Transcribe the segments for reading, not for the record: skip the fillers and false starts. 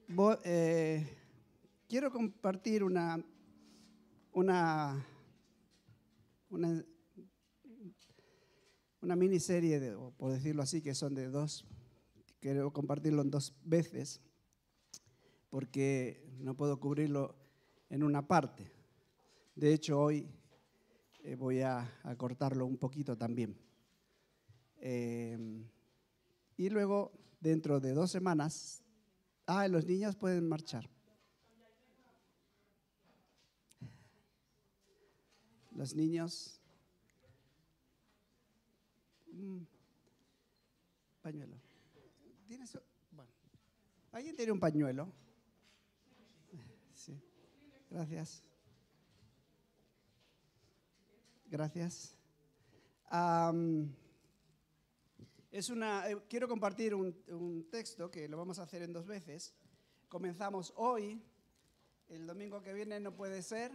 Vo- eh, Quiero compartir una, una, una miniserie, o por decirlo así, que son de dos. Quiero compartirlo en dos veces porque no puedo cubrirlo en una parte. De hecho, hoy voy a cortarlo un poquito también. Y luego, dentro de 2 semanas, los niños pueden marchar. Los niños, pañuelo. ¿Tienes? Bueno, ¿alguien tiene un pañuelo? Sí. Gracias. Gracias. Quiero compartir un texto que lo vamos a hacer en 2 veces. Comenzamos hoy. El domingo que viene no puede ser,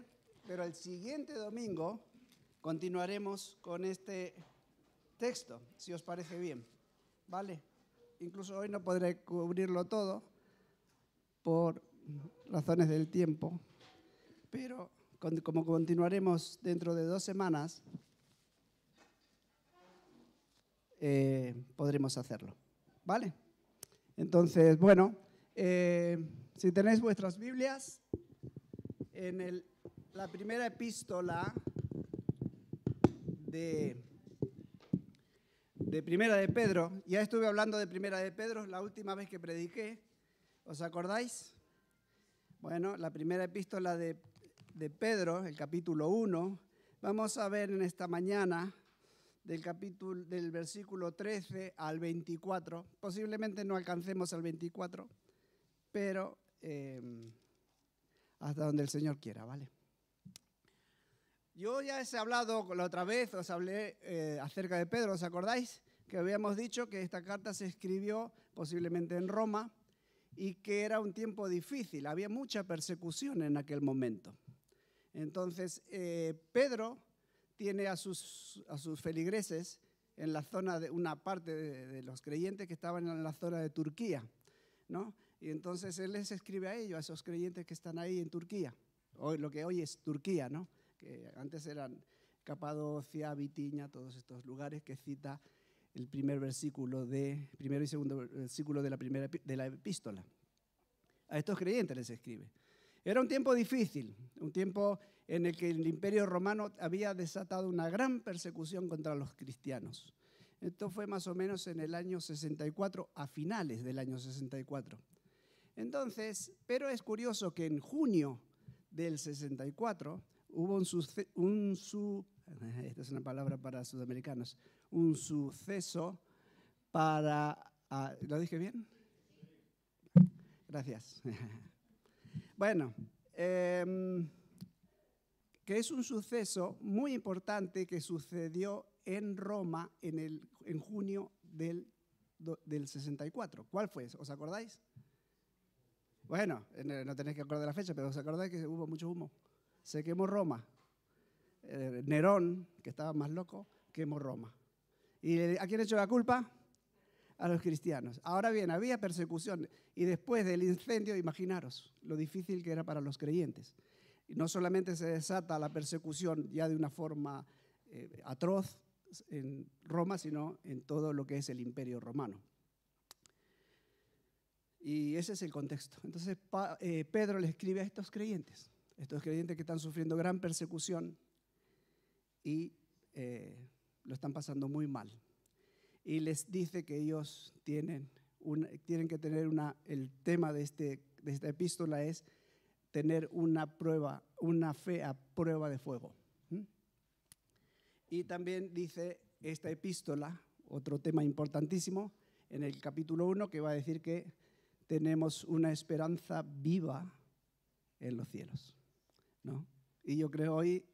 pero el siguiente domingo continuaremos con este texto, si os parece bien. ¿Vale? Incluso hoy no podré cubrirlo todo por razones del tiempo, pero como continuaremos dentro de 2 semanas, podremos hacerlo. ¿Vale? Entonces, bueno, si tenéis vuestras Biblias, en la primera epístola de Primera de Pedro, ya estuve hablando de Primera de Pedro la última vez que prediqué, ¿os acordáis? Bueno, la primera epístola de Pedro, el capítulo 1, vamos a ver en esta mañana del versículo 13 al 24. Posiblemente no alcancemos al 24, pero hasta donde el Señor quiera, ¿vale? Yo ya os he hablado la otra vez, os hablé acerca de Pedro, ¿os acordáis? Que habíamos dicho que esta carta se escribió posiblemente en Roma y que era un tiempo difícil, había mucha persecución en aquel momento. Entonces, Pedro tiene a sus feligreses en la zona de una parte de los creyentes que estaban en la zona de Turquía, ¿no? Y entonces él les escribe a ellos, a esos creyentes que están ahí en Turquía, hoy, lo que hoy es Turquía, ¿no? Que antes eran Capadocia, Bitinia, todos estos lugares que cita el primero y segundo versículo de la epístola. A estos creyentes les escribe. Era un tiempo difícil, un tiempo en el que el Imperio Romano había desatado una gran persecución contra los cristianos. Esto fue más o menos en el año 64, a finales del año 64. Entonces, pero es curioso que en junio del 64 hubo esta es una palabra para sudamericanos, un suceso para... ¿Lo dije bien? Gracias. Bueno, que es un suceso muy importante que sucedió en Roma en junio del 64. ¿Cuál fue? ¿Os acordáis? Bueno, no tenéis que acordar de la fecha, pero ¿os acordáis que hubo mucho humo? Se quemó Roma. Nerón, que estaba más loco, quemó Roma. ¿Y a quién echó la culpa? A los cristianos. Ahora bien, había persecución y después del incendio, imaginaros lo difícil que era para los creyentes. Y no solamente se desata la persecución ya de una forma atroz en Roma, sino en todo lo que es el Imperio Romano. Y ese es el contexto. Entonces Pedro le escribe a estos creyentes que están sufriendo gran persecución y lo están pasando muy mal. Y les dice que ellos tienen que tener el tema de esta epístola es tener una fe a prueba de fuego. Y también dice esta epístola, otro tema importantísimo, en el capítulo 1, que va a decir que tenemos una esperanza viva en los cielos, ¿no? Y yo creo hoy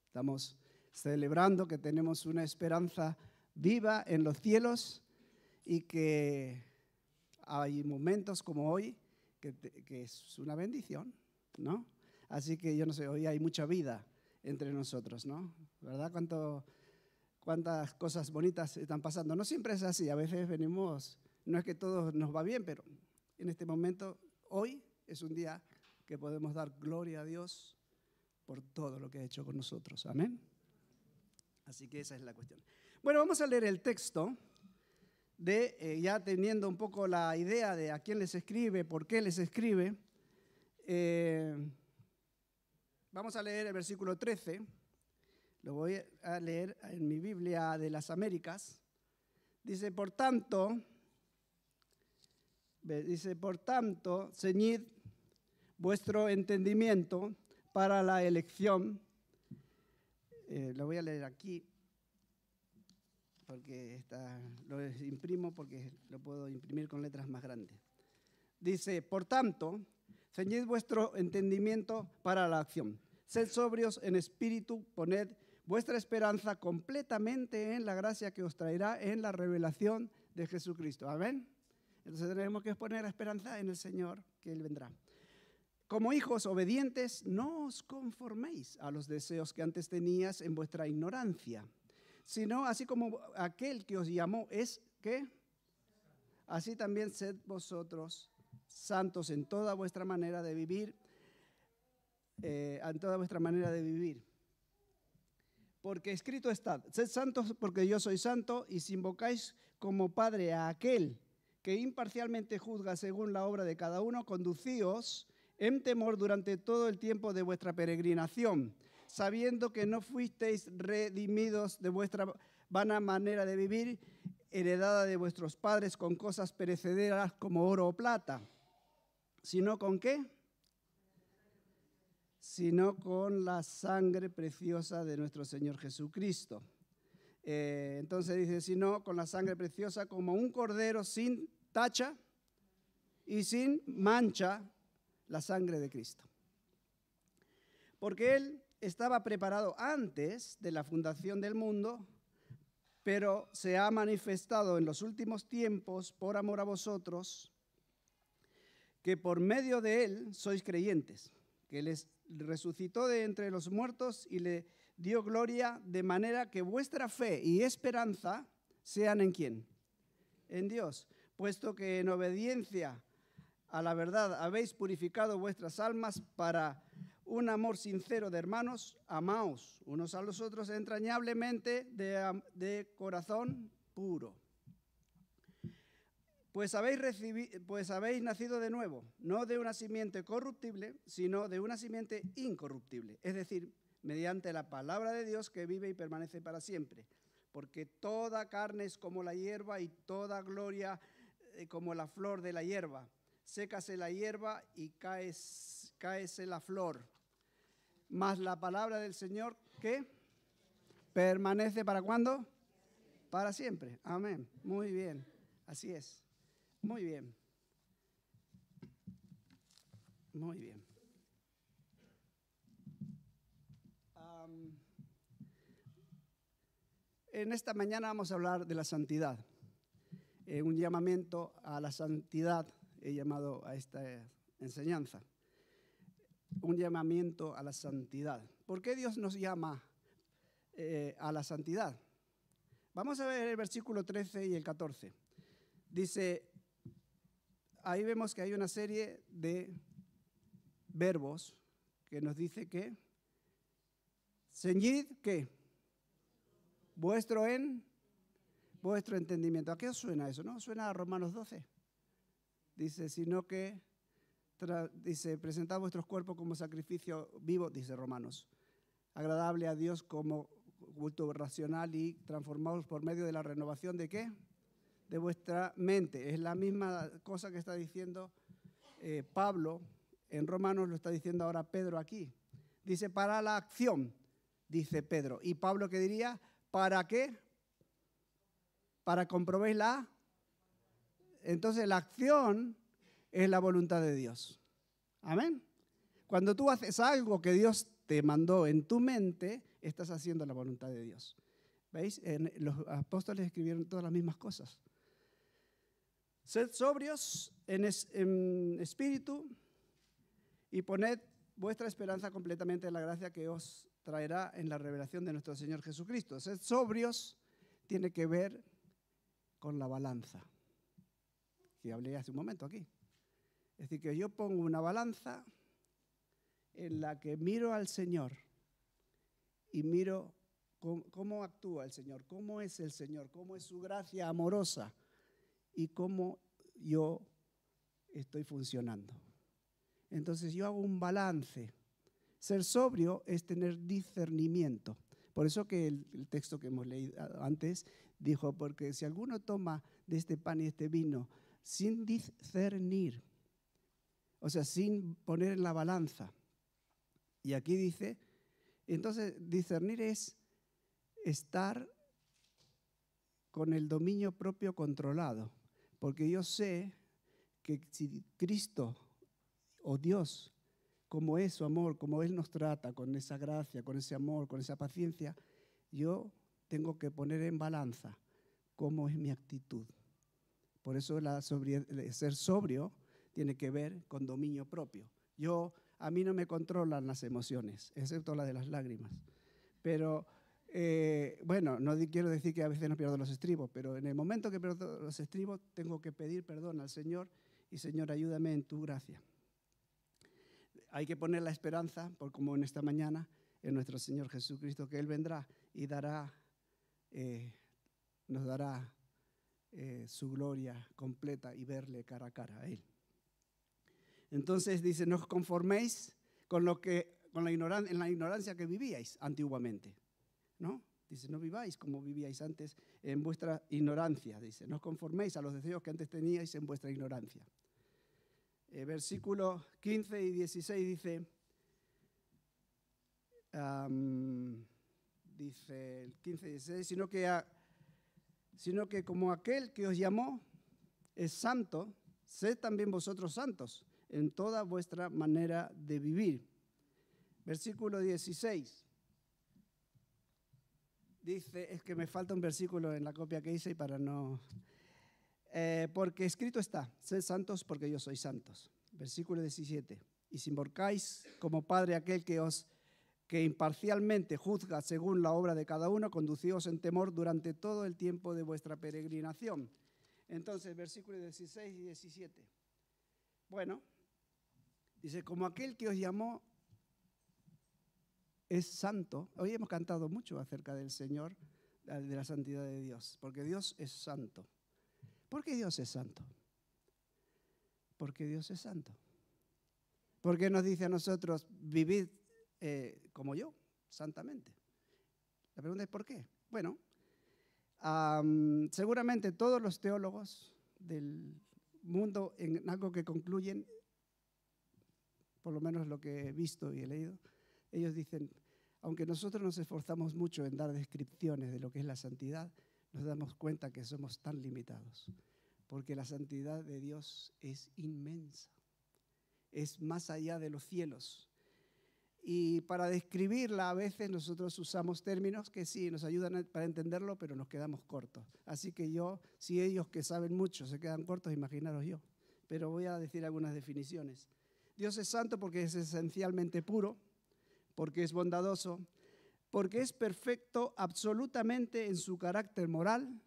estamos celebrando que tenemos una esperanza viva en los cielos y que hay momentos como hoy que es una bendición, ¿no? Así que yo no sé, hoy hay mucha vida entre nosotros, ¿no? ¿Verdad? Cuántas cosas bonitas están pasando. No siempre es así, a veces venimos, no es que todo nos va bien, pero en este momento hoy es un día que podemos dar gloria a Dios por todo lo que ha hecho con nosotros. Amén. Así que esa es la cuestión. Bueno, vamos a leer el texto ya teniendo un poco la idea de a quién les escribe, por qué les escribe. Vamos a leer el versículo 13. Lo voy a leer en mi Biblia de las Américas. Dice, por tanto, ceñid vuestro entendimiento para la elección. Lo voy a leer aquí, porque lo imprimo porque lo puedo imprimir con letras más grandes. Dice, por tanto, ceñid vuestro entendimiento para la acción. Sed sobrios en espíritu, poned vuestra esperanza completamente en la gracia que os traerá en la revelación de Jesucristo. Amén. Entonces tenemos que poner la esperanza en el Señor, que Él vendrá. Como hijos obedientes, no os conforméis a los deseos que antes tenías en vuestra ignorancia, sino así como aquel que os llamó es, ¿qué? Así también sed vosotros santos en toda vuestra manera de vivir, Porque escrito está, sed santos porque yo soy santo, y si invocáis como Padre a aquel que imparcialmente juzga según la obra de cada uno, conducíos en temor durante todo el tiempo de vuestra peregrinación, sabiendo que no fuisteis redimidos de vuestra vana manera de vivir, heredada de vuestros padres con cosas perecederas como oro o plata, sino ¿con qué? Sino con la sangre preciosa de nuestro Señor Jesucristo. Entonces dice, sino con la sangre preciosa como un cordero sin tacha y sin mancha, la sangre de Cristo. Porque Él estaba preparado antes de la fundación del mundo, pero se ha manifestado en los últimos tiempos por amor a vosotros, que por medio de Él sois creyentes, que les resucitó de entre los muertos y le dio gloria, de manera que vuestra fe y esperanza sean ¿en quién? En Dios, puesto que en obediencia a la verdad habéis purificado vuestras almas para un amor sincero de hermanos, amaos unos a los otros entrañablemente de corazón puro. Pues habéis nacido de nuevo, no de una simiente corruptible, sino de una simiente incorruptible, es decir, mediante la palabra de Dios que vive y permanece para siempre. Porque toda carne es como la hierba y toda gloria como la flor de la hierba. Sécase la hierba y cáese la flor. Mas la palabra del Señor, ¿qué? Permanece ¿para cuándo? Para siempre. Amén. Muy bien. Así es. Muy bien. Muy bien. En esta mañana vamos a hablar de la santidad. Un llamamiento a la santidad he llamado a esta enseñanza. Un llamamiento a la santidad. ¿Por qué Dios nos llama a la santidad? Vamos a ver el versículo 13 y el 14. Dice, ahí vemos que hay una serie de verbos que nos dice que ceñid, ¿qué? Vuestro entendimiento. ¿A qué os suena eso? ¿No? Suena a Romanos 12. Dice, sino que, dice, presentad vuestros cuerpos como sacrificio vivo, dice Romanos, agradable a Dios como culto racional y transformados por medio de la renovación ¿de qué? De vuestra mente. Es la misma cosa que está diciendo Pablo en Romanos, lo está diciendo ahora Pedro aquí. Dice, para la acción, dice Pedro. ¿Y Pablo qué diría? ¿Para qué? Para comprobéis la. Entonces la acción es la voluntad de Dios. Amén. Cuando tú haces algo que Dios te mandó en tu mente, estás haciendo la voluntad de Dios. ¿Veis? Los apóstoles escribieron todas las mismas cosas. Sed sobrios en espíritu y poned vuestra esperanza completamente en la gracia que os traerá en la revelación de nuestro Señor Jesucristo. Sed sobrios tiene que ver con la balanza, que hablé hace un momento aquí. Es decir, que yo pongo una balanza en la que miro al Señor y miro cómo actúa el Señor, cómo es el Señor, cómo es su gracia amorosa y cómo yo estoy funcionando. Entonces yo hago un balance. Ser sobrio es tener discernimiento. Por eso que el texto que hemos leído antes dijo, porque si alguno toma de este pan y este vino sin discernir, o sea, sin poner en la balanza, y aquí dice, entonces discernir es estar con el dominio propio controlado, porque yo sé que si Cristo o Dios, como es su amor, como Él nos trata, con esa gracia, con ese amor, con esa paciencia, yo tengo que poner en balanza cómo es mi actitud. Por eso ser sobrio tiene que ver con dominio propio. A mí no me controlan las emociones, excepto la de las lágrimas. Pero, bueno, no quiero decir que a veces no pierdo los estribos, pero en el momento que pierdo los estribos tengo que pedir perdón al Señor y, Señor, ayúdame en tu gracia. Hay que poner la esperanza, como en esta mañana, en nuestro Señor Jesucristo, que Él vendrá y nos dará su gloria completa y verle cara a cara a Él. Entonces dice, no os conforméis en la ignorancia que vivíais antiguamente, ¿no? Dice, no viváis como vivíais antes en vuestra ignorancia. Dice, no os conforméis a los deseos que antes teníais en vuestra ignorancia. Versículos 15 y 16 dice, dice el 15 y 16, sino que como aquel que os llamó es santo, sed también vosotros santos en toda vuestra manera de vivir. Versículo 16. Dice, es que me falta un versículo en la copia que hice y para no... porque escrito está, sed santos porque yo soy santos. Versículo 17. Y si invocáis como Padre aquel que imparcialmente juzga según la obra de cada uno, conducíos en temor durante todo el tiempo de vuestra peregrinación. Entonces, versículos 16 y 17. Bueno, dice, como aquel que os llamó es santo. Hoy hemos cantado mucho acerca del Señor, de la santidad de Dios, porque Dios es santo. ¿Por qué Dios es santo? Porque Dios es santo. Porque nos dice a nosotros, vivid como yo, santamente. La pregunta es ¿por qué? Bueno, seguramente todos los teólogos del mundo en algo que concluyen, por lo menos lo que he visto y he leído, ellos dicen, aunque nosotros nos esforzamos mucho en dar descripciones de lo que es la santidad, nos damos cuenta que somos tan limitados, porque la santidad de Dios es inmensa, es más allá de los cielos. Y para describirla a veces nosotros usamos términos que sí nos ayudan para entenderlo, pero nos quedamos cortos. Así que si ellos que saben mucho se quedan cortos, imaginaros yo. Pero voy a decir algunas definiciones. Dios es santo porque es esencialmente puro, porque es bondadoso, porque es perfecto absolutamente en su carácter moral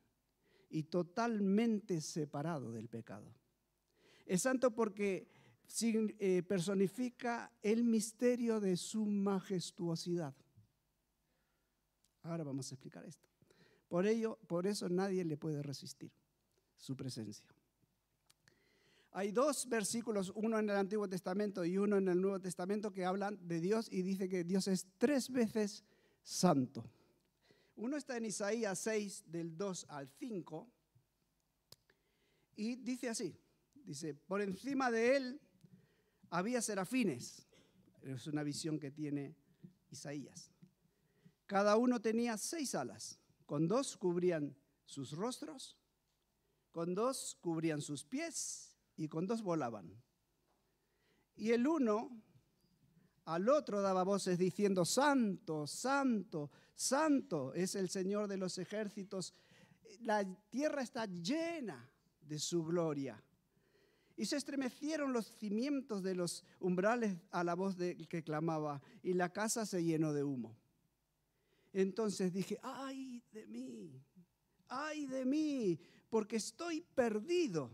y totalmente separado del pecado. Es santo porque personifica el misterio de su majestuosidad. Ahora vamos a explicar esto. Por eso nadie le puede resistir su presencia. Hay dos versículos, uno en el Antiguo Testamento y uno en el Nuevo Testamento, que hablan de Dios y dice que Dios es 3 veces santo. Uno está en Isaías 6, del 2 al 5, y dice así, dice, por encima de él había serafines. Es una visión que tiene Isaías. Cada uno tenía 6 alas, con 2 cubrían sus rostros, con 2 cubrían sus pies, y con 2 volaban. Y el uno al otro daba voces diciendo, santo, santo, santo es el Señor de los ejércitos. La tierra está llena de su gloria. Y se estremecieron los cimientos de los umbrales a la voz del que clamaba, y la casa se llenó de humo. Entonces dije, ¡ay de mí! Porque estoy perdido,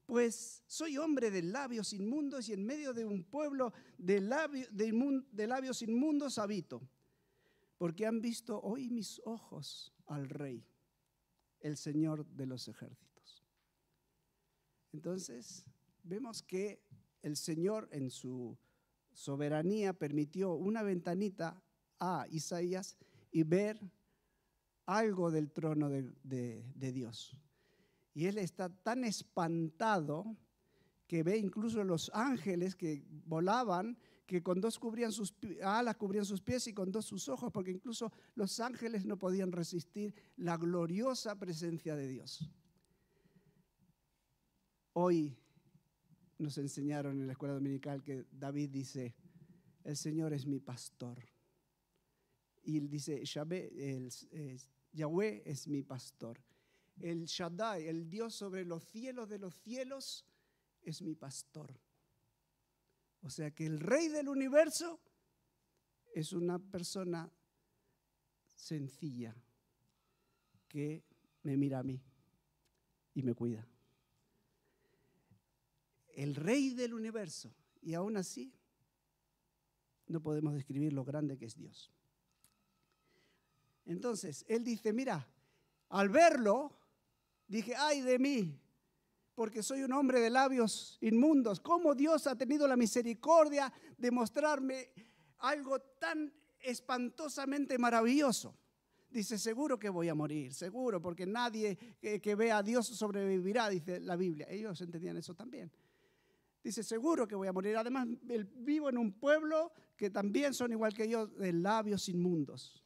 Pues soy hombre de labios inmundos y en medio de un pueblo de labios inmundos habito. Porque han visto hoy mis ojos al Rey, el Señor de los ejércitos. Entonces, vemos que el Señor en su soberanía permitió una ventanita a Isaías y ver algo del trono de Dios. Y él está tan espantado que ve incluso los ángeles que volaban, que con dos alas cubrían sus pies y con dos sus ojos, porque incluso los ángeles no podían resistir la gloriosa presencia de Dios. Hoy nos enseñaron en la escuela dominical que David dice, el Señor es mi pastor. Y él dice, Yahweh es mi pastor. El Shaddai, el Dios sobre los cielos de los cielos, es mi pastor. O sea que el Rey del universo es una persona sencilla que me mira a mí y me cuida. El Rey del universo. Y aún así no podemos describir lo grande que es Dios. Entonces, él dice, mira, al verlo, dije, ay de mí, porque soy un hombre de labios inmundos. ¿Cómo Dios ha tenido la misericordia de mostrarme algo tan espantosamente maravilloso? Dice, seguro que voy a morir, seguro, porque nadie que vea a Dios sobrevivirá, dice la Biblia. Ellos entendían eso también. Dice, seguro que voy a morir. Además, vivo en un pueblo que también son igual que yo, de labios inmundos.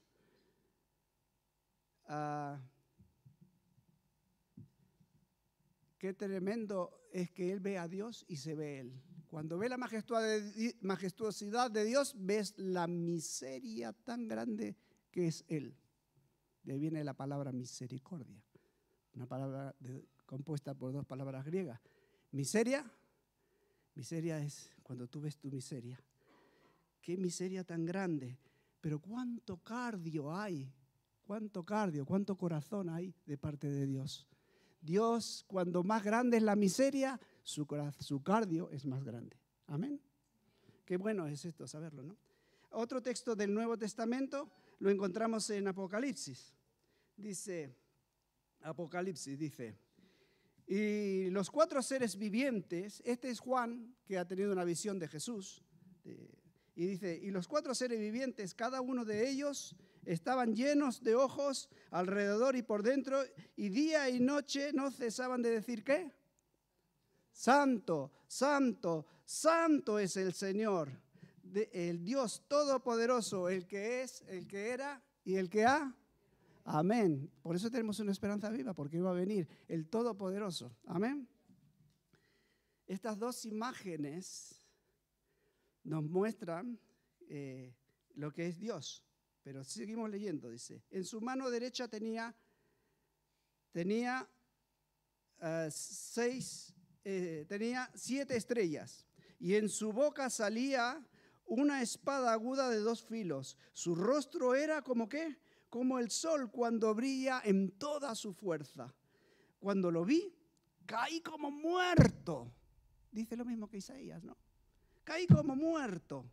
Qué tremendo es que él ve a Dios y se ve él. Cuando ve la majestuosidad de Dios, ves la miseria tan grande que es él. De ahí viene la palabra misericordia, una palabra compuesta por dos palabras griegas. Miseria es cuando tú ves tu miseria. Qué miseria tan grande, pero cuánto cardio hay, cuánto corazón hay de parte de Dios. Dios, cuando más grande es la miseria, su cardio es más grande. Amén. Qué bueno es esto, saberlo, ¿no? Otro texto del Nuevo Testamento lo encontramos en Apocalipsis. Apocalipsis dice, y los cuatro seres vivientes, este es Juan, que ha tenido una visión de Jesús, y dice, y los cuatro seres vivientes, cada uno de ellos estaban llenos de ojos alrededor y por dentro, y día y noche no cesaban de decir, ¿qué? Santo, santo, santo es el Señor, el Dios todopoderoso, el que es, el que era y el que ha. Amén. Por eso tenemos una esperanza viva, porque iba a venir el todopoderoso. Amén. Estas dos imágenes nos muestran lo que es Dios. Pero seguimos leyendo, dice. En su mano derecha tenía 7 estrellas. Y en su boca salía una espada aguda de 2 filos. Su rostro era como ¿qué? Como el sol cuando brilla en toda su fuerza. Cuando lo vi, caí como muerto. Dice lo mismo que Isaías, ¿no? Caí como muerto.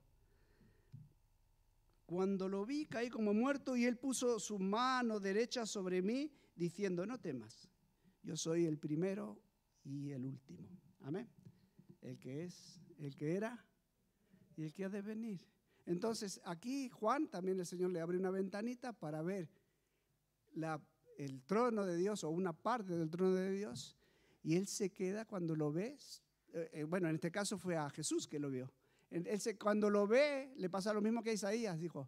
Cuando lo vi, caí como muerto y él puso su mano derecha sobre mí, diciendo, no temas, yo soy el primero y el último. Amén. El que es, el que era y el que ha de venir. Entonces, aquí Juan, también el Señor le abre una ventanita para ver el trono de Dios o una parte del trono de Dios, y él se queda cuando lo ves. Bueno, en este caso fue a Jesús que lo vio. Cuando lo ve, le pasa lo mismo que a Isaías, dijo,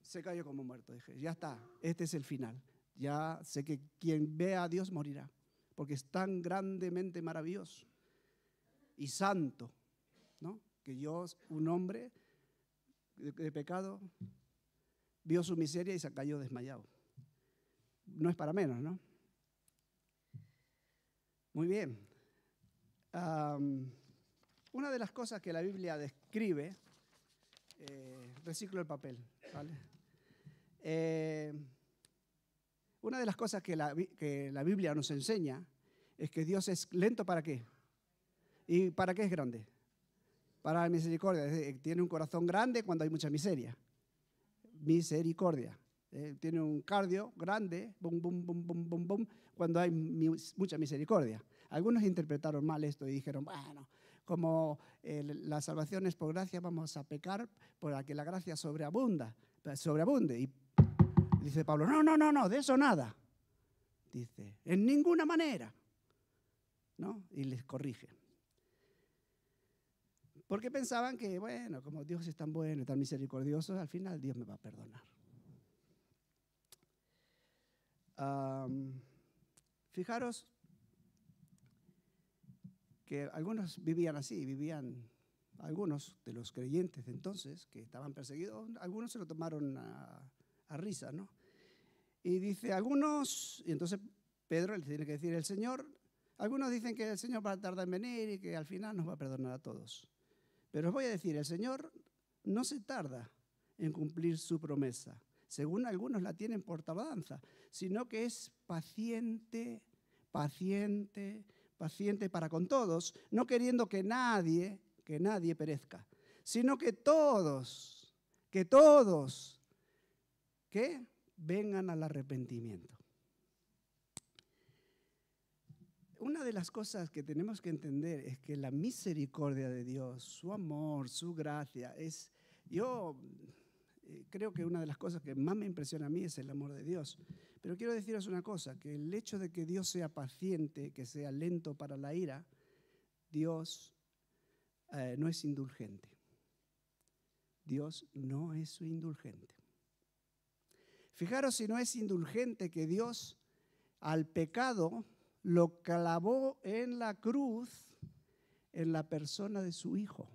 se cayó como muerto. Dije, ya está, este es el final. Ya sé que quien vea a Dios morirá, porque es tan grandemente maravilloso y santo, ¿no? Que Dios, un hombre de pecado, vio su miseria y se cayó desmayado. No es para menos, ¿no? Muy bien. Una de las cosas que la Biblia describe, reciclo el papel, ¿vale? Una de las cosas que la Biblia nos enseña es que Dios es lento ¿para qué? ¿Y para qué es grande? Para la misericordia. Es decir, tiene un corazón grande cuando hay mucha miseria. Misericordia. Tiene un cardio grande, bum, bum, bum, bum, bum, bum, cuando hay mucha misericordia. Algunos interpretaron mal esto y dijeron, bueno, como la salvación es por gracia, vamos a pecar para que la gracia sobreabunde. Y dice Pablo, no, de eso nada. Dice, en ninguna manera. ¿No? Y les corrige. Porque pensaban que, bueno, como Dios es tan bueno y tan misericordioso, al final Dios me va a perdonar. Fijaros que algunos vivían así, algunos de los creyentes de entonces que estaban perseguidos, algunos se lo tomaron a risa, ¿no? Y dice, y entonces Pedro le tiene que decir el Señor, algunos dicen que el Señor va a tardar en venir y que al final nos va a perdonar a todos. Pero os voy a decir, el Señor no se tarda en cumplir su promesa, según algunos la tienen por tardanza, sino que es paciente para con todos, no queriendo que nadie perezca, sino que todos, que vengan al arrepentimiento. Una de las cosas que tenemos que entender es que la misericordia de Dios, su amor, su gracia, yo creo que una de las cosas que más me impresiona a mí es el amor de Dios. Pero quiero deciros una cosa, que el hecho de que Dios sea paciente, que sea lento para la ira, Dios no es indulgente. Dios no es indulgente. Fijaros si no es indulgente que Dios al pecado lo clavó en la cruz en la persona de su Hijo.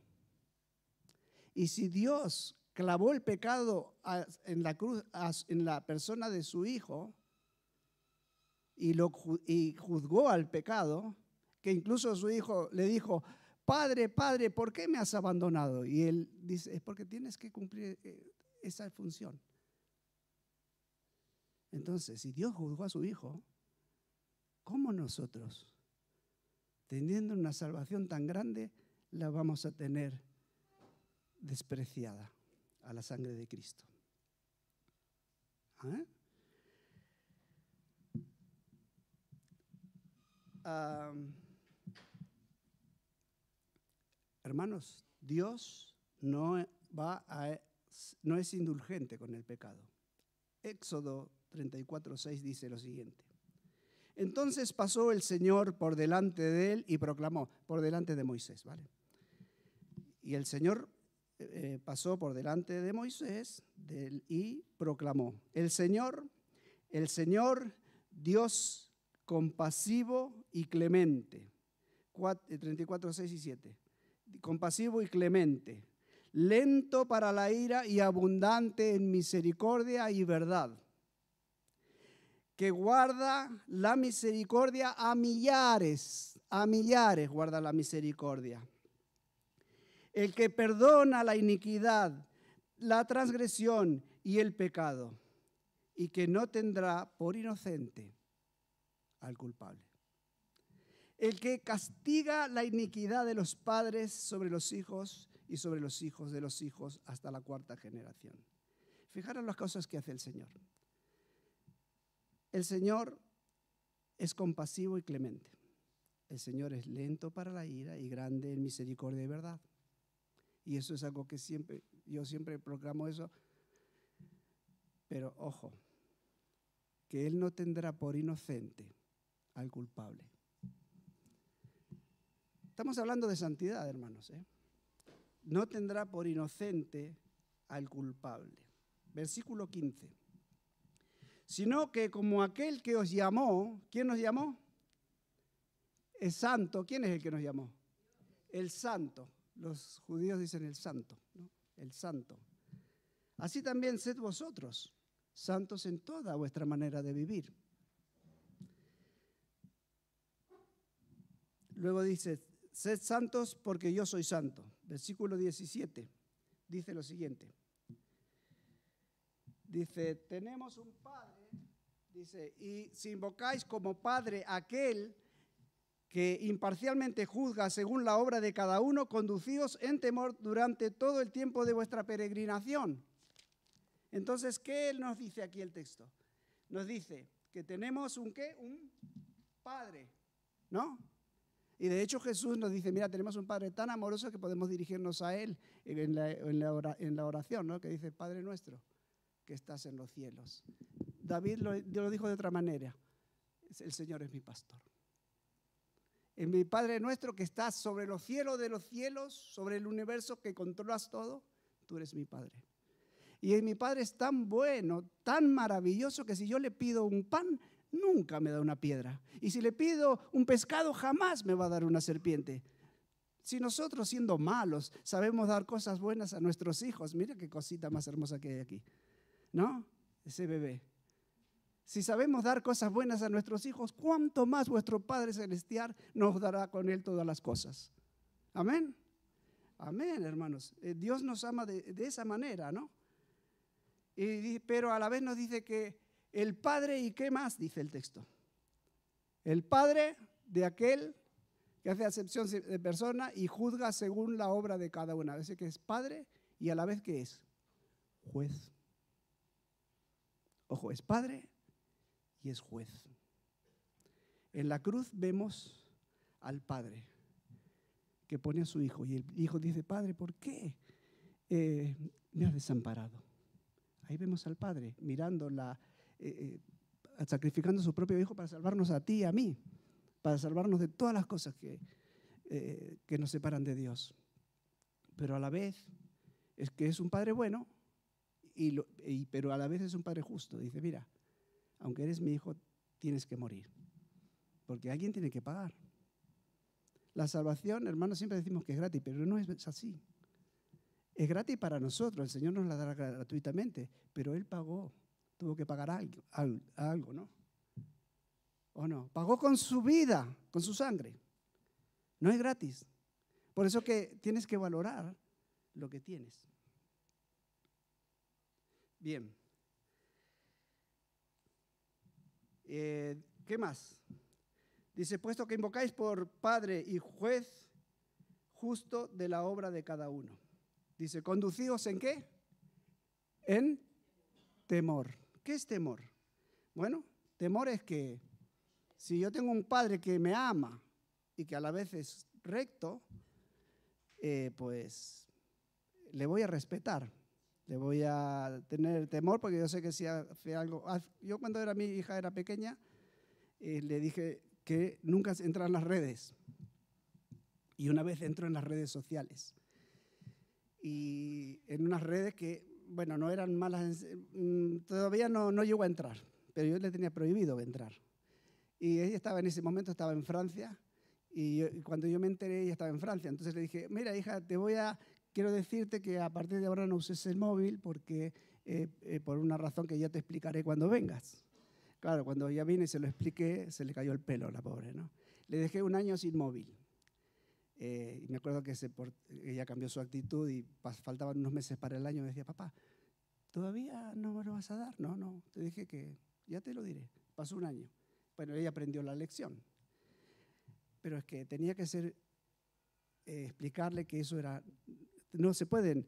Y si Dios clavó el pecado en la cruz en la persona de su Hijo y juzgó al pecado, que incluso su Hijo le dijo, Padre, ¿por qué me has abandonado? Y él dice, es porque tienes que cumplir esa función. Entonces, si Dios juzgó a su Hijo, ¿cómo nosotros, teniendo una salvación tan grande, la vamos a tener despreciada a la sangre de Cristo? Hermanos, Dios no es indulgente con el pecado. Éxodo 34:6 dice lo siguiente. Entonces pasó el Señor por delante de él y proclamó, por delante de Moisés, ¿vale? Y el Señor pasó por delante de Moisés y proclamó, el Señor, Dios compasivo y clemente. 34:6 y 7. Compasivo y clemente, lento para la ira y abundante en misericordia y verdad, que guarda la misericordia a millares guarda la misericordia. El que perdona la iniquidad, la transgresión y el pecado, y que no tendrá por inocente al culpable. El que castiga la iniquidad de los padres sobre los hijos y sobre los hijos de los hijos hasta la 4ª generación. Fijaros las cosas que hace el Señor. El Señor es compasivo y clemente. El Señor es lento para la ira y grande en misericordia y verdad. Y eso es algo que yo siempre proclamo eso. Pero ojo, que Él no tendrá por inocente al culpable. Estamos hablando de santidad, hermanos. No tendrá por inocente al culpable. Versículo 15. Sino que como aquel que os llamó, ¿quién nos llamó? Es santo. ¿Quién es el que nos llamó? El santo. Los judíos dicen el santo, ¿no? El santo. Así también sed vosotros santos en toda vuestra manera de vivir. Luego dice, sed santos porque yo soy santo. Versículo 17 dice lo siguiente. Dice, tenemos un Padre, dice, y si invocáis como Padre aquel que imparcialmente juzga según la obra de cada uno, conducíos en temor durante todo el tiempo de vuestra peregrinación. Entonces, ¿qué nos dice aquí el texto? Nos dice que tenemos un ¿qué? Un Padre, ¿no? Y de hecho Jesús nos dice, mira, tenemos un Padre tan amoroso que podemos dirigirnos a Él en la oración, ¿no? Que dice, Padre nuestro, que estás en los cielos. David lo dijo de otra manera, el Señor es mi pastor. Es mi Padre nuestro que estás sobre los cielos de los cielos, sobre el universo, que controlas todo, tú eres mi Padre. Y mi Padre es tan bueno, tan maravilloso, que si yo le pido un pan, nunca me da una piedra. Y si le pido un pescado, jamás me va a dar una serpiente. Si nosotros, siendo malos, sabemos dar cosas buenas a nuestros hijos, mira qué cosita más hermosa que hay aquí, ¿no? Ese bebé. Si sabemos dar cosas buenas a nuestros hijos, ¿cuánto más vuestro Padre Celestial nos dará con Él todas las cosas? Amén. Amén, hermanos. Dios nos ama de esa manera, ¿no? Pero a la vez nos dice que el Padre, ¿y qué más? Dice el texto. El Padre de aquel que hace acepción de persona y juzga según la obra de cada una. Dice que es Padre y a la vez que es juez. Ojo, es Padre y es juez. En la cruz vemos al Padre que pone a su Hijo y el Hijo dice, Padre, ¿por qué me has desamparado? Ahí vemos al Padre mirando, sacrificando a su propio Hijo para salvarnos a ti y a mí, para salvarnos de todas las cosas que nos separan de Dios. Pero a la vez es que es un Padre bueno, pero a la vez es un Padre justo. Dice, mira, aunque eres mi hijo, tienes que morir, porque alguien tiene que pagar. La salvación, hermanos, siempre decimos que es gratis, pero no es así. Es gratis para nosotros, el Señor nos la dará gratuitamente, pero Él pagó, tuvo que pagar algo, ¿no? ¿O no? Pagó con su vida, con su sangre. No es gratis. Por eso que tienes que valorar lo que tienes. Bien. ¿Qué más? Dice, puesto que invocáis por Padre y Juez justo de la obra de cada uno. Dice, conducíos ¿en qué? En temor. ¿Qué es temor? Bueno, temor es que si yo tengo un Padre que me ama y que a la vez es recto, pues le voy a respetar. Le voy a tener temor porque yo sé que si hace algo... Yo cuando mi hija era pequeña, le dije que nunca entra en las redes. Y una vez entró en las redes sociales. Y en unas redes que, bueno, no eran malas, todavía no llegó a entrar, pero yo le tenía prohibido entrar. Y ella estaba en ese momento, estaba en Francia, y cuando yo me enteré, ella estaba en Francia. Entonces le dije, mira, hija, quiero decirte que a partir de ahora no uses el móvil porque por una razón que ya te explicaré cuando vengas. Claro, cuando ella vine y se lo expliqué, se le cayó el pelo a la pobre, ¿no? Le dejé un año sin móvil. Y me acuerdo que ella cambió su actitud y faltaban unos meses para el año. Me decía, papá, ¿todavía no me lo vas a dar? No, te dije que ya te lo diré. Pasó un año. Bueno, ella aprendió la lección. Pero es que tenía que explicarle que eso no se pueden,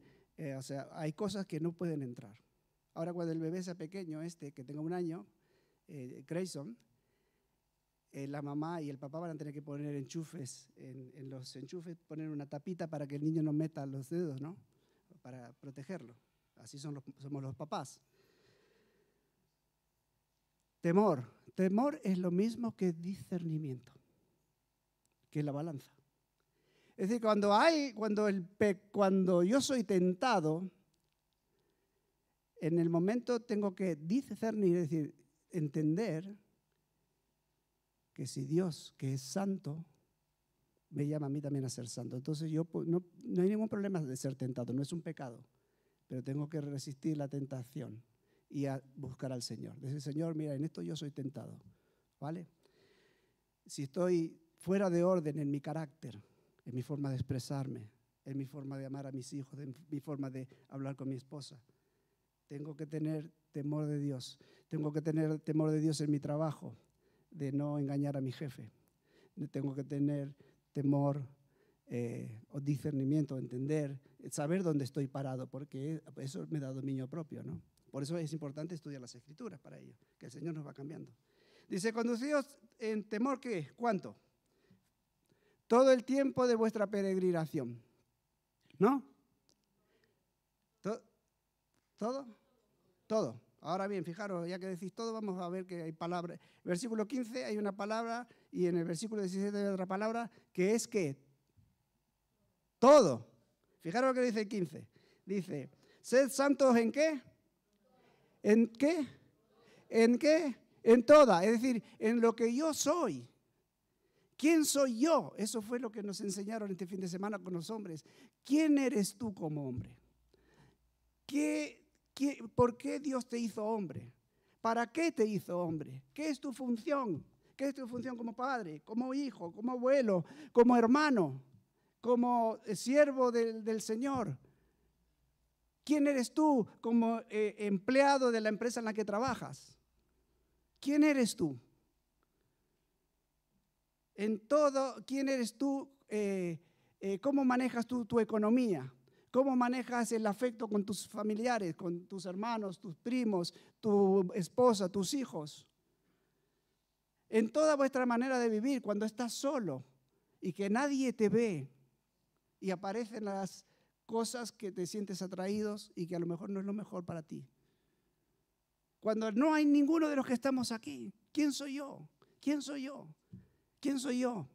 o sea, hay cosas que no pueden entrar. Ahora cuando el bebé sea pequeño, que tenga un año, Grayson, la mamá y el papá van a tener que poner enchufes, en los enchufes poner una tapita para que el niño no meta los dedos, ¿no? Para protegerlo. Así somos los papás. Temor. Temor es lo mismo que discernimiento, que la balanza. Es decir, cuando yo soy tentado, en el momento tengo que discernir, es decir, entender que si Dios, que es santo, me llama a mí también a ser santo. Entonces no hay ningún problema de ser tentado, no es un pecado, pero tengo que resistir la tentación y a buscar al Señor. Decir, Señor, mira, en esto yo soy tentado, ¿vale? Si estoy fuera de orden en mi carácter, en mi forma de expresarme, en mi forma de amar a mis hijos, en mi forma de hablar con mi esposa, tengo que tener temor de Dios. Tengo que tener temor de Dios en mi trabajo, de no engañar a mi jefe, tengo que tener temor o discernimiento, entender, saber dónde estoy parado, porque eso me da dominio propio, ¿no? Por eso es importante estudiar las Escrituras para ello, que el Señor nos va cambiando. Dice, conducidos en temor, ¿qué? ¿Cuánto? Todo el tiempo de vuestra peregrinación, ¿no? ¿Todo? Todo. Ahora bien, fijaros, ya que decís todo, vamos a ver que hay palabras. En el versículo 15 hay una palabra y en el versículo 17 hay otra palabra que es ¿qué? Todo. Fijaros lo que dice el 15. Dice, sed santos ¿en qué? ¿En qué? ¿En qué? En toda. Es decir, en lo que yo soy. ¿Quién soy yo? Eso fue lo que nos enseñaron este fin de semana con los hombres. ¿Quién eres tú como hombre? ¿Por qué Dios te hizo hombre? ¿Para qué te hizo hombre? ¿Qué es tu función? ¿Qué es tu función como padre, como hijo, como abuelo, como hermano, como siervo del Señor? ¿Quién eres tú como empleado de la empresa en la que trabajas? ¿Quién eres tú? En todo, ¿quién eres tú? ¿Cómo manejas tú tu economía? ¿Cómo manejas el afecto con tus familiares, con tus hermanos, tus primos, tu esposa, tus hijos? En toda vuestra manera de vivir, cuando estás solo y que nadie te ve y aparecen las cosas que te sientes atraídos y que a lo mejor no es lo mejor para ti. Cuando no hay ninguno de los que estamos aquí, ¿quién soy yo? ¿Quién soy yo? ¿Quién soy yo?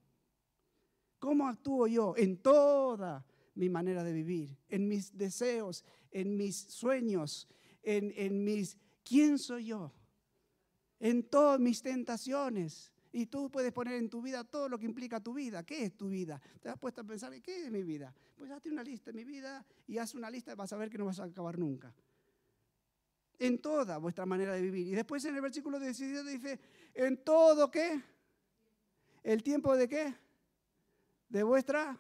¿Cómo actúo yo en toda mi manera de vivir, en mis deseos, en mis sueños, en mis... ¿Quién soy yo? En todas mis tentaciones. Y tú puedes poner en tu vida todo lo que implica tu vida. ¿Qué es tu vida? ¿Te has puesto a pensar, qué es mi vida? Pues hazte una lista de mi vida y haz una lista y vas a ver que no vas a acabar nunca. En toda vuestra manera de vivir. Y después en el versículo 17 dice, ¿en todo qué? ¿El tiempo de qué? De vuestra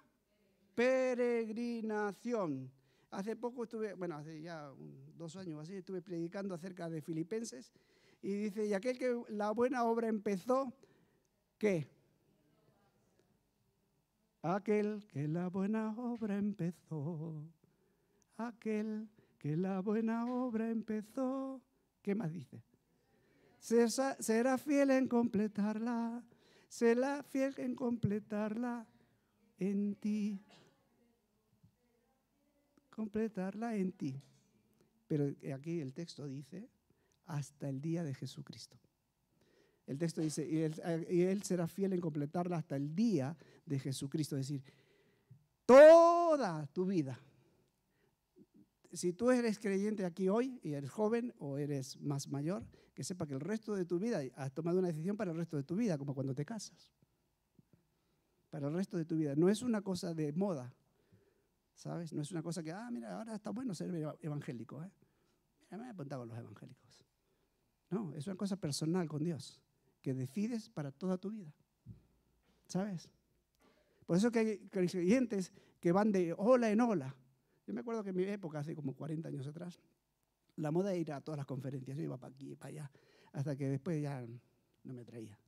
peregrinación. Hace poco hace ya 2 años así, estuve predicando acerca de Filipenses y dice, y aquel que la buena obra empezó, ¿qué? Aquel que la buena obra empezó, aquel que la buena obra empezó, ¿qué más dice? Será fiel en completarla, será fiel en completarla en ti. Completarla en ti. Pero aquí el texto dice, hasta el día de Jesucristo. El texto dice, y él será fiel en completarla hasta el día de Jesucristo. Es decir, toda tu vida. Si tú eres creyente aquí hoy y eres joven o eres más mayor, que sepa que el resto de tu vida, has tomado una decisión para el resto de tu vida, como cuando te casas. Para el resto de tu vida. No es una cosa de moda, ¿sabes? No es una cosa que, mira, ahora está bueno ser evangélico, ¿eh? Mira, me apuntaban los evangélicos. No, es una cosa personal con Dios, que decides para toda tu vida, ¿sabes? Por eso que hay creyentes que van de ola en ola. Yo me acuerdo que en mi época, hace como 40 años atrás, la moda era ir a todas las conferencias. Yo iba para aquí y para allá, hasta que después ya no me traía.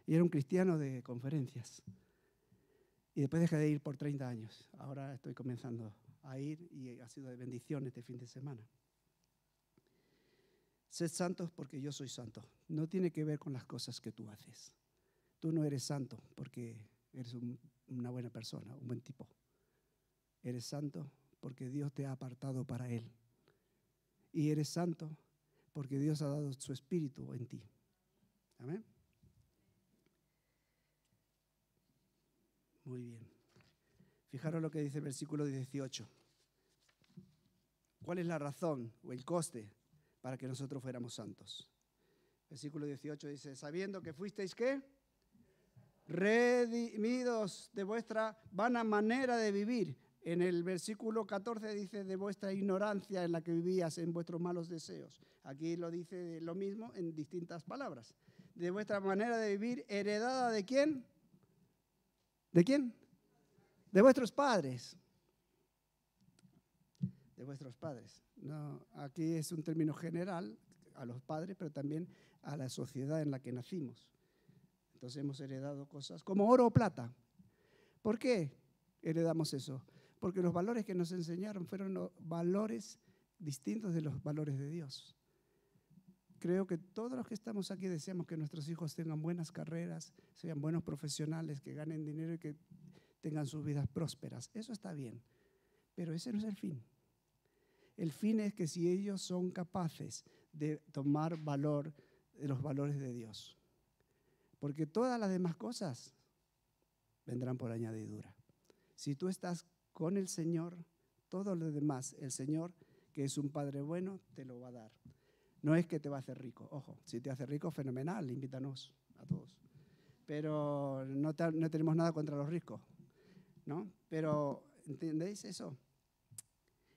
Y era un cristiano de conferencias. Y después dejé de ir por 30 años. Ahora estoy comenzando a ir y ha sido de bendición este fin de semana. Sed santos porque yo soy santo. No tiene que ver con las cosas que tú haces. Tú no eres santo porque eres una buena persona, un buen tipo. Eres santo porque Dios te ha apartado para Él. Y eres santo porque Dios ha dado su espíritu en ti. Amén. Muy bien. Fijaros lo que dice el versículo 18. ¿Cuál es la razón o el coste para que nosotros fuéramos santos? Versículo 18 dice, sabiendo que fuisteis, ¿qué? Redimidos de vuestra vana manera de vivir. En el versículo 14 dice de vuestra ignorancia en la que vivías en vuestros malos deseos. Aquí lo dice lo mismo en distintas palabras. De vuestra manera de vivir, heredada ¿de quién? ¿De quién? De vuestros padres. De vuestros padres. No, aquí es un término general a los padres, pero también a la sociedad en la que nacimos. Entonces hemos heredado cosas como oro o plata. ¿Por qué heredamos eso? Porque los valores que nos enseñaron fueron los valores distintos de los valores de Dios. Creo que todos los que estamos aquí deseamos que nuestros hijos tengan buenas carreras, sean buenos profesionales, que ganen dinero y que tengan sus vidas prósperas. Eso está bien, pero ese no es el fin. El fin es que si ellos son capaces de tomar valor de los valores de Dios, porque todas las demás cosas vendrán por añadidura. Si tú estás con el Señor, todo lo demás, el Señor, que es un Padre bueno, te lo va a dar. No es que te va a hacer rico, ojo, si te hace rico, fenomenal, invítanos a todos. Pero no tenemos nada contra los ricos, ¿no? Pero, ¿entendéis eso?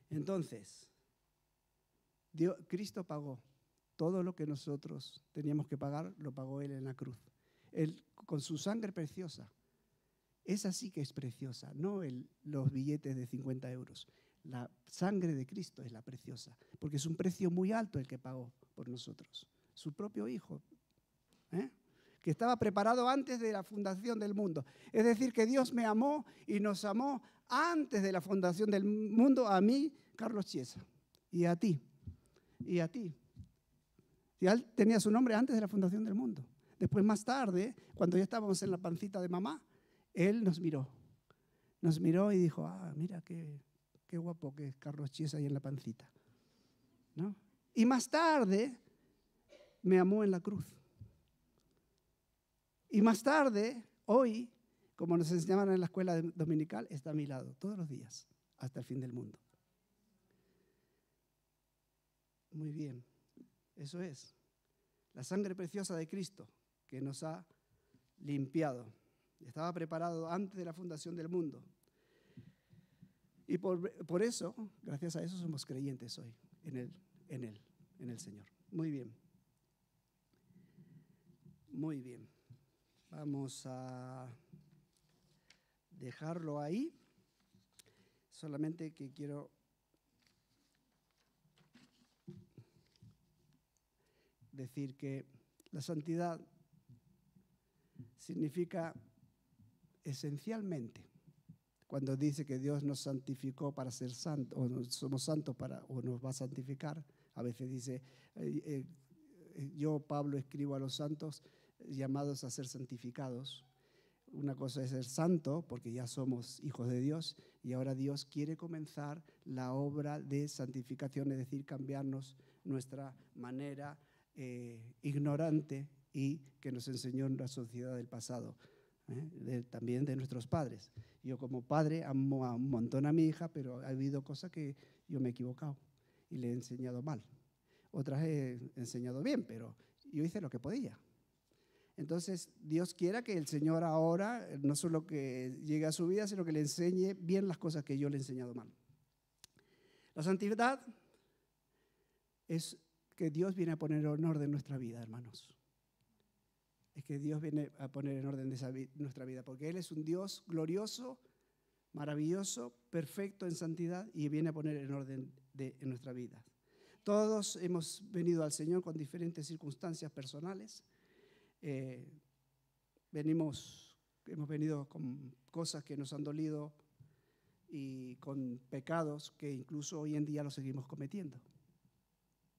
Entonces, Cristo pagó todo lo que nosotros teníamos que pagar, lo pagó Él en la cruz. Él, con su sangre preciosa. Esa sí que es preciosa, no los billetes de 50 euros. La sangre de Cristo es la preciosa, porque es un precio muy alto el que pagó por nosotros. Su propio Hijo, que estaba preparado antes de la fundación del mundo. Es decir, que Dios me amó y nos amó antes de la fundación del mundo, a mí, Carlos Chiesa, y a ti, y a ti. Y él tenía su nombre antes de la fundación del mundo. Después, más tarde, cuando ya estábamos en la pancita de mamá, Él nos miró y dijo, mira qué guapo que es Carlos Chiesa ahí en la pancita, ¿no? Y más tarde me amó en la cruz. Y más tarde, hoy, como nos enseñaban en la escuela dominical, está a mi lado todos los días, hasta el fin del mundo. Muy bien, eso es. La sangre preciosa de Cristo que nos ha limpiado. Estaba preparado antes de la fundación del mundo. Y por eso, gracias a eso, somos creyentes hoy en el Señor. Muy bien. Muy bien. Vamos a dejarlo ahí. Solamente que quiero decir que la santidad significa esencialmente, cuando dice que Dios nos santificó para ser santos, o somos santos o nos va a santificar, a veces dice, yo, Pablo, escribo a los santos llamados a ser santificados. Una cosa es ser santo, porque ya somos hijos de Dios, y ahora Dios quiere comenzar la obra de santificación, es decir, cambiarnos nuestra manera ignorante y que nos enseñó en la sociedad del pasado. También de nuestros padres. Yo como padre amo a un montón a mi hija, pero ha habido cosas que yo me he equivocado y le he enseñado mal. Otras he enseñado bien, pero yo hice lo que podía. Entonces, Dios quiera que el Señor ahora no solo que llegue a su vida, sino que le enseñe bien las cosas que yo le he enseñado mal. La santidad es que Dios viene a poner en orden nuestra vida, hermanos. Es que Dios viene a poner en orden nuestra vida, porque Él es un Dios glorioso, maravilloso, perfecto en santidad y viene a poner en orden en nuestra vida. Todos hemos venido al Señor con diferentes circunstancias personales. Hemos venido con cosas que nos han dolido y con pecados que incluso hoy en día los seguimos cometiendo,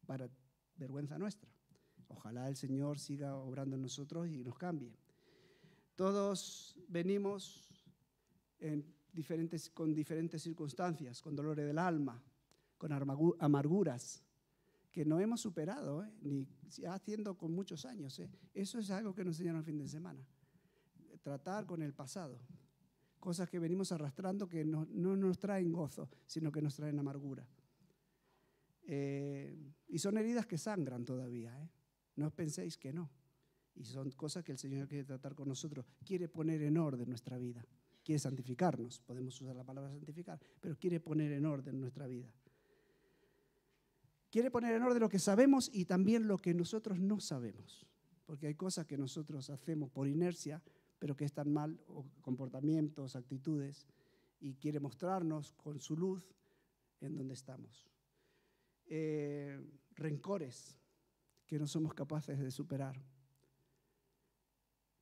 para vergüenza nuestra. Ojalá el Señor siga obrando en nosotros y nos cambie. Todos venimos con diferentes circunstancias, con dolores del alma, con amarguras que no hemos superado, ni haciendo con muchos años. Eso es algo que nos enseñaron el fin de semana. Tratar con el pasado. Cosas que venimos arrastrando que no nos traen gozo, sino que nos traen amargura. Y son heridas que sangran todavía, No penséis que no. Y son cosas que el Señor quiere tratar con nosotros. Quiere poner en orden nuestra vida. Quiere santificarnos. Podemos usar la palabra santificar, pero quiere poner en orden nuestra vida. Quiere poner en orden lo que sabemos y también lo que nosotros no sabemos. Porque hay cosas que nosotros hacemos por inercia, pero que están mal, o comportamientos, actitudes, y quiere mostrarnos con su luz en donde estamos. Rencores que no somos capaces de superar.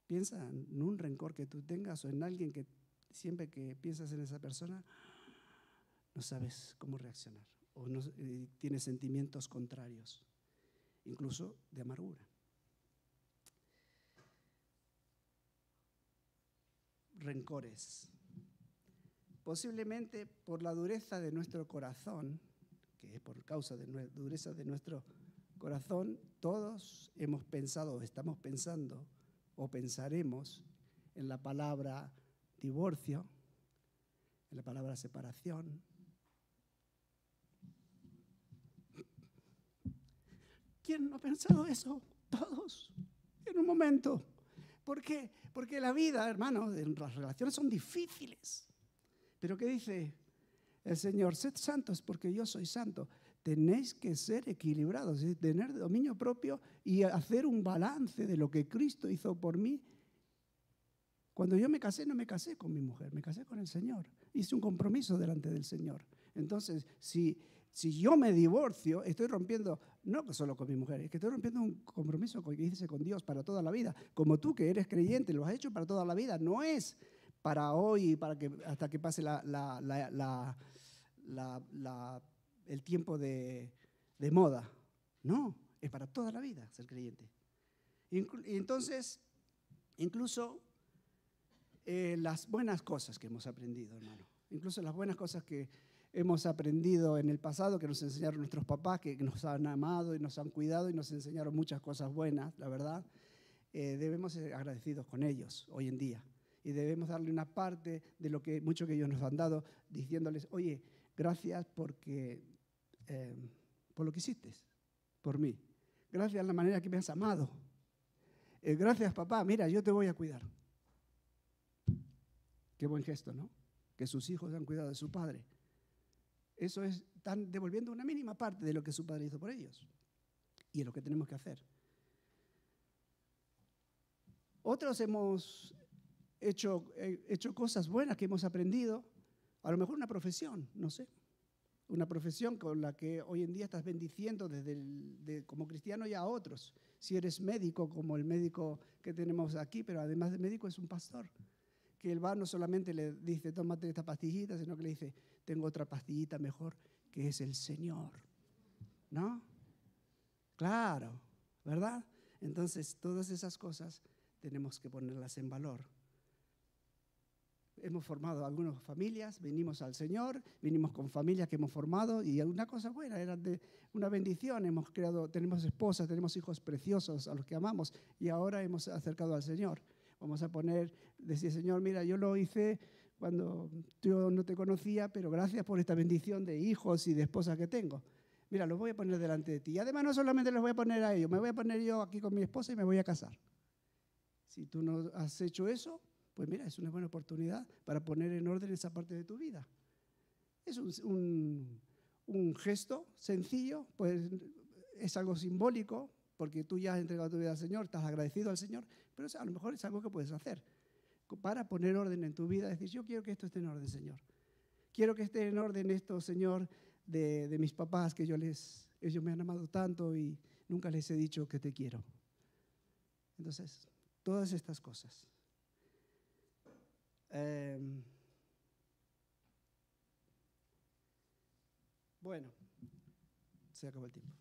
Piensa en un rencor que tú tengas o en alguien que siempre que piensas en esa persona, no sabes cómo reaccionar o no, tienes sentimientos contrarios, incluso de amargura. Rencores. Posiblemente por la dureza de nuestro corazón, que es por causa de la dureza de nuestro corazón, todos hemos pensado o estamos pensando o pensaremos en la palabra divorcio, en la palabra separación. ¿Quién no ha pensado eso? Todos, en un momento. ¿Por qué? Porque la vida, hermanos, las relaciones son difíciles. Pero ¿qué dice el Señor? Sed santos porque yo soy santo. Tenéis que ser equilibrados, tener dominio propio y hacer un balance de lo que Cristo hizo por mí. Cuando yo me casé, no me casé con mi mujer, me casé con el Señor. Hice un compromiso delante del Señor. Entonces, si yo me divorcio, estoy rompiendo, no solo con mi mujer, es que estoy rompiendo un compromiso que hice con Dios para toda la vida. Como tú que eres creyente, lo has hecho para toda la vida. No es para hoy, hasta que pase el tiempo de moda. No, es para toda la vida ser creyente. Entonces, incluso las buenas cosas que hemos aprendido, hermano. Incluso las buenas cosas que hemos aprendido en el pasado, que nos enseñaron nuestros papás, que nos han amado y nos han cuidado y nos enseñaron muchas cosas buenas, la verdad. Debemos ser agradecidos con ellos hoy en día. Y debemos darle una parte de lo que mucho que ellos nos han dado, diciéndoles, oye, gracias por lo que hiciste por mí. Gracias a la manera que me has amado. Gracias, papá. Mira, yo te voy a cuidar. Qué buen gesto, ¿no? Que sus hijos han cuidado de su padre. Eso están devolviendo una mínima parte de lo que su padre hizo por ellos. Y es lo que tenemos que hacer. Otros hemos hecho cosas buenas que hemos aprendido. A lo mejor una profesión, no sé. Una profesión con la que hoy en día estás bendiciendo como cristiano y a otros. Si eres médico, como el médico que tenemos aquí, pero además de médico es un pastor. Que él va, no solamente le dice, tómate esta pastillita, sino que le dice, tengo otra pastillita mejor, que es el Señor. ¿No? Claro, ¿verdad? Entonces, todas esas cosas tenemos que ponerlas en valor. Hemos formado algunas familias, venimos al Señor, vinimos con familias que hemos formado y una cosa buena, era de una bendición. Tenemos esposas, tenemos hijos preciosos a los que amamos y ahora hemos acercado al Señor. Vamos a decir, Señor, mira, yo lo hice cuando yo no te conocía, pero gracias por esta bendición de hijos y de esposas que tengo. Mira, los voy a poner delante de ti. Y además no solamente los voy a poner a ellos, me voy a poner yo aquí con mi esposa y me voy a casar. Si tú no has hecho eso, pues mira, es una buena oportunidad para poner en orden esa parte de tu vida. Es un gesto sencillo, pues es algo simbólico, porque tú ya has entregado tu vida al Señor, estás agradecido al Señor, pero a lo mejor es algo que puedes hacer para poner orden en tu vida. Decir, yo quiero que esto esté en orden, Señor. Quiero que esté en orden esto, Señor, de mis papás, que ellos me han amado tanto y nunca les he dicho que te quiero. Entonces, todas estas cosas. Bueno, se acabó el tiempo.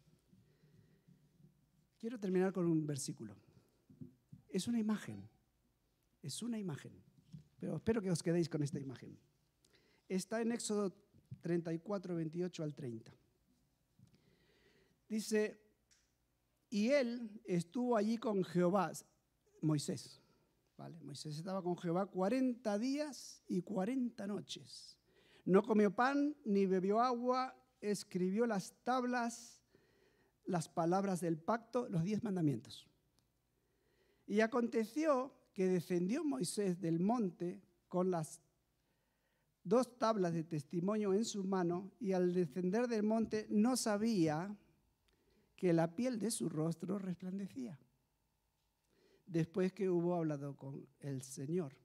Quiero terminar con un versículo. Es una imagen, pero espero que os quedéis con esta imagen. Está en Éxodo 34, 28 al 30. Dice, y él estuvo allí con Jehová, Moisés. ¿Vale? Moisés estaba con Jehová 40 días y 40 noches. No comió pan ni bebió agua, escribió las tablas, las palabras del pacto, los 10 mandamientos. Y aconteció que descendió Moisés del monte con las 2 tablas de testimonio en su mano, y al descender del monte no sabía que la piel de su rostro resplandecía, después que hubo hablado con el Señor.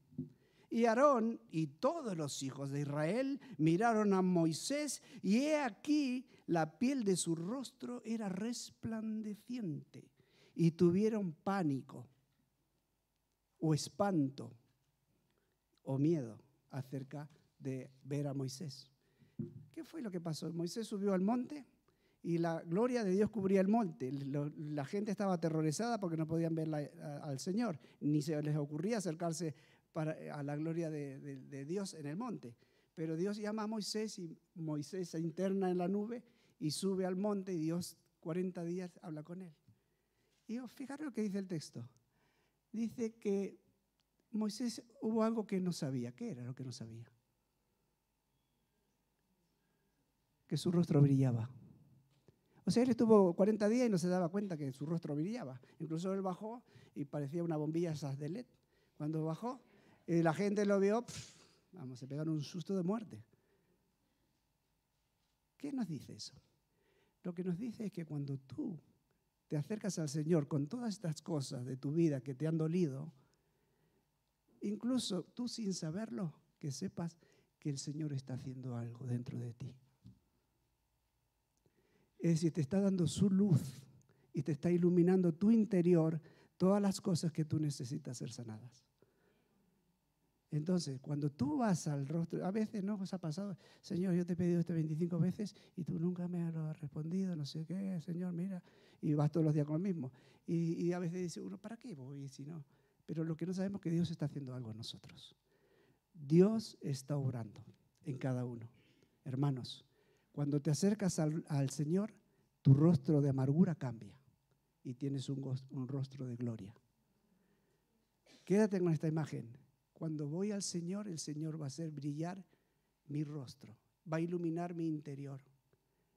Y Aarón y todos los hijos de Israel miraron a Moisés, y he aquí la piel de su rostro era resplandeciente, y tuvieron pánico. o espanto o miedo acerca de ver a Moisés. ¿Qué fue lo que pasó? Moisés subió al monte y la gloria de Dios cubría el monte. La gente estaba aterrorizada porque no podían ver al Señor, ni se les ocurría acercarse a la gloria de Dios en el monte. Pero Dios llama a Moisés y Moisés se interna en la nube y sube al monte y Dios 40 días habla con él. Y fijaros lo que dice el texto. Dice que Moisés hubo algo que no sabía. ¿Qué era lo que no sabía? Que su rostro brillaba. O sea, él estuvo 40 días y no se daba cuenta que su rostro brillaba. Incluso él bajó y parecía una bombilla esas de LED. Cuando bajó, la gente lo vio, se pegaron un susto de muerte. ¿Qué nos dice eso? Lo que nos dice es que cuando tú te acercas al Señor con todas estas cosas de tu vida que te han dolido, incluso tú sin saberlo, que sepas que el Señor está haciendo algo dentro de ti. Es decir, te está dando su luz y te está iluminando tu interior, todas las cosas que tú necesitas ser sanadas. Entonces, cuando tú vas al rostro, a veces no os ha pasado, Señor, yo te he pedido esto 25 veces y tú nunca me lo has respondido, no sé qué, Señor, mira, y vas todos los días con lo mismo. Y a veces dice uno, ¿para qué voy si no? Pero lo que no sabemos es que Dios está haciendo algo en nosotros. Dios está obrando en cada uno. Hermanos, cuando te acercas al Señor, tu rostro de amargura cambia y tienes un rostro de gloria. Quédate con esta imagen. Cuando voy al Señor, el Señor va a hacer brillar mi rostro, va a iluminar mi interior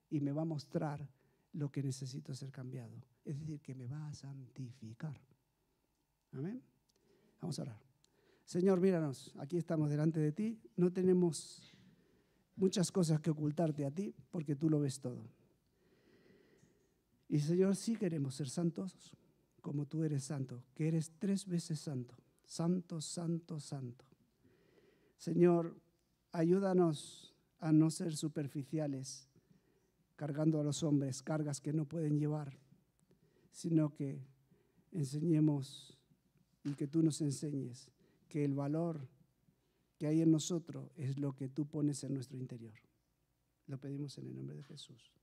y me va a mostrar lo que necesito ser cambiado. Es decir, que me va a santificar. Amén. Vamos a orar. Señor, míranos, aquí estamos delante de ti. No tenemos muchas cosas que ocultarte a ti porque tú lo ves todo. Y Señor, sí queremos ser santos como tú eres santo, que eres 3 veces santo. Santo, santo, santo. Señor, ayúdanos a no ser superficiales, cargando a los hombres cargas que no pueden llevar, sino que enseñemos y que tú nos enseñes que el valor que hay en nosotros es lo que tú pones en nuestro interior. Lo pedimos en el nombre de Jesús.